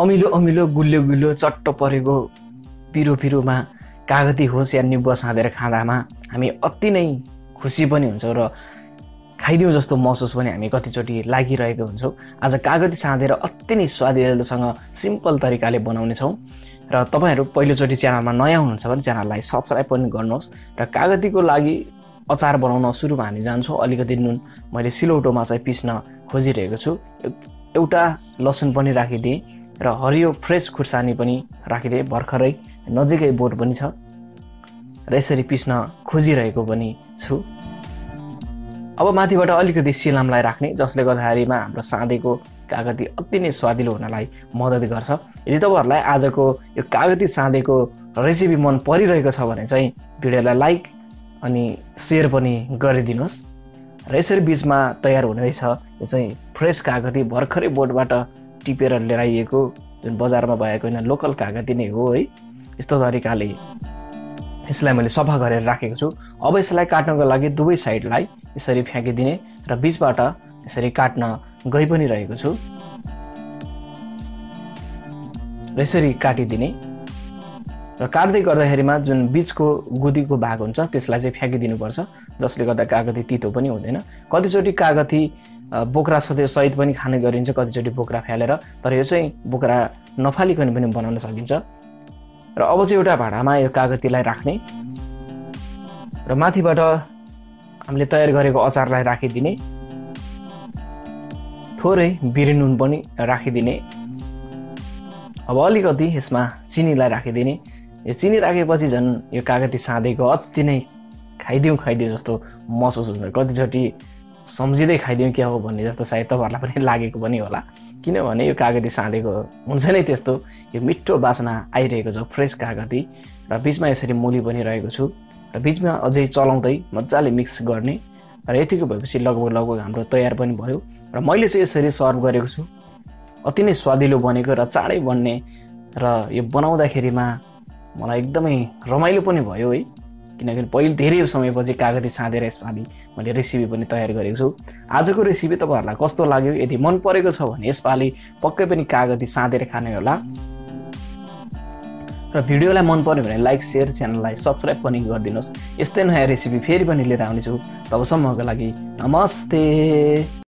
अमिलो अमिलो गुलियो गुलियो चट्ट परेको पिरो पिरोमा कागती होस् या निबुवा साँधेर खाँदामा हामी अति नै खुसी पनि हुन्छौँ र खाइदिउँ जस्तो महसुस पनि हामी कतिचोटि लागिरहेको हुन्छौँ। आज कागती साँधेर अति नै स्वादिलोसँग सिम्पल तरिकाले बनाउने छौँ र तपाईहरु पहिलोचोटि च्यानलमा नयाँ हुनुहुन्छ भने च्यानललाई सब्स्क्राइब पनि गर्नुहोस्। र कागतीको लागि अचार बनाउन सुरुमा हामी जान्छौँ। अलिकति नुन मैले सिलौटोमा चाहिँ पिस्न खोजिरहेको छु। एउटा लसुन पनि राखिदिएँ र हरियो फ्रेस खुर्सानी पनि राखिदिएँ। भर्खरै नजिकै बोट पनि छ र यसरी पिस्न खोजिरहेको पनि छु। अब माथिबाट अलिकति सिलामलाई राख्ने, जसले गर्दाखेरिमा हाम्रो साँधेको कागती अति नै स्वादिलो हुनलाई मद्दत गर्छ। यदि तपाईहरुलाई आजको यो कागती साँधेको रेसिपी मन परिरहेको छ भने चाहिँ भिडियोलाई लाइक अनि शेयर पनि गरिदिनुहोस्। र यसरी बीचमा तयार हुँदैछ यो चाहिँ फ्रेस कागती भर्खरै बोटबाट टिपेर लिएर आइएको, जुन बजारमा भएको हैन, लोकल कागती नै हो है। यस्तो तरिकाले यसलाई मैले सफा गरेर राखेको छु। अब यसलाई काट्नको लागि दुवै साइडलाई यसरी फ्याँकिदिने र बीचबाट यसरी काट्न गइ पनि रहेको छु र यसरी काटिदिने। र काट्दै गर्दाखेरिमा जुन बीचको गुदीको भाग हुन्छ त्यसलाई चाहिँ फ्याँकिदिनु पर्छ, जसले गर्दा कागती तितो पनि हुँदैन। कतिचोटि कागती बोक्रा सहित पनि खाने गरिन्छ, कतिचोटि बोक्रा फ्यालेर, तर यो चाहिँ बोक्रा नफालिकन पनि बनाउन सकिन्छ। र अब चाहिँ एउटा भाँडामा यो कागतीलाई राख्ने र माथिबाट हामीले तयार गरेको अचारलाई राखिदिने। थोरै बिरी नुन पनि राखिदिने। अब अलिकति यसमा चिनीलाई राखिदिने। यो चिनी राखेपछि झन् यो कागती साँधेको अति नै खाइदिउँ जस्तो महसुस हुन्छ। कतिचोटि सम्झिँदै खाइदिउँ क्या हो भन्ने जस्तो सायद तपाईहरुलाई पनि लागेको पनि होला, किनभने यो कागती साँधेको हुन्छ नै त्यस्तो। यो मिठो बास्ना आइरहेको छ फ्रेस कागती र बीचमा यसरी मूली पनि रहेको छु र बीचमा अझै चलाउँदै मजाले मिक्स गर्ने। र यतिको भएपछि लगभग हाम्रो तयार पनि भयो र मैले चाहिँ यसरी सर्भ गरेको छु। अति नै स्वादिलो बनेको र चाँडै बन्ने र यो बनाउँदाखेरिमा मलाई एकदमै रमाइलो पनि भयो है, किनकि पहिले धेरै समयपछि कागती साँधेर यसपालि मैले रेसिपी पनि तयार गरेको छु। आजको रेसिपी तपाईहरुलाई कस्तो लाग्यो? यदि मन परेको छ भने यसपालि पक्कै पनि कागती साँधेर खाने होला। र भिडियोलाई मन पर्यो भने लाइक शेयर, च्यानललाई सब्स्क्राइब पनि गरिदिनुहोस्। यस्तै नयाँ रेसिपी फेरि पनि लिएर आउनेछु। तबसम्मको लागि नमस्ते।